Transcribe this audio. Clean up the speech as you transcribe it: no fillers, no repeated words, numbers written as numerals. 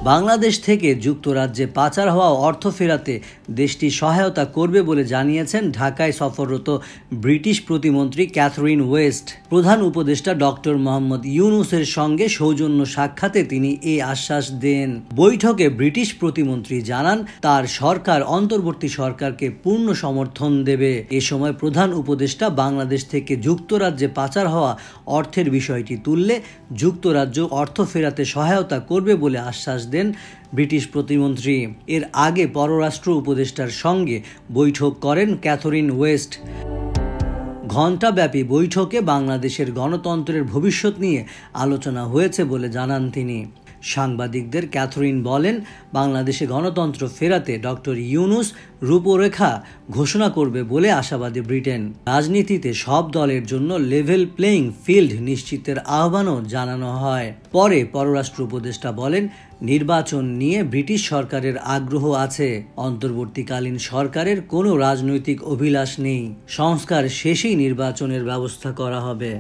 বাংলাদেশ থেকে যুক্তরাজ্যে পাচার হওয়া অর্থ ফেরাতে দেশটি সহায়তা করবে বলে জানিয়েছেন ঢাকায় সফররত ব্রিটিশ প্রতিমন্ত্রী ক্যাথরিন ওয়েস্ট। প্রধান উপদেষ্টা ডক্টর মোহাম্মদ ইউনূসের সঙ্গে সৌজন্য সাক্ষাতে তিনি এই আশ্বাস দেন। বৈঠকে ব্রিটিশ প্রতিমন্ত্রী জানান তার সরকার অন্তর্বর্তী সরকারকে পূর্ণ সমর্থন দেবে। এ সময় প্রধান উপদেষ্টা বাংলাদেশ থেকে যুক্তরাজ্যে পাচার হওয়া অর্থের বিষয়টি তুললে যুক্তরাজ্য অর্থ ফেরাতে সহায়তা করবে বলে আশ্বাস দেন ব্রিটিশ প্রতিমন্ত্রী। এর আগে পররাষ্ট্র উপদেষ্টার সঙ্গে বৈঠক করেন ক্যাথরিন ওয়েস্ট। ঘণ্টাব্যাপী বৈঠকে বাংলাদেশের গণতন্ত্রের ভবিষ্যৎ নিয়ে আলোচনা হয়েছে বলে জানান তিনি। সাংবাদিকদের ক্যাথরিন বলেন, বাংলাদেশে গণতন্ত্র ফেরাতে ডক্টর ইউনূস রূপরেখা ঘোষণা করবে বলে আশাবাদী ব্রিটেন। রাজনীতিতে সব দলের জন্য লেভেল প্লেয়িং ফিল্ড নিশ্চিতের আহ্বানও জানানো হয়। পরে পররাষ্ট্র উপদেষ্টা বলেন, নির্বাচন নিয়ে ব্রিটিশ সরকারের আগ্রহ আছে। অন্তর্বর্তীকালীন সরকারের কোনো রাজনৈতিক অভিলাষ নেই। সংস্কার শেষেই নির্বাচনের ব্যবস্থা করা হবে।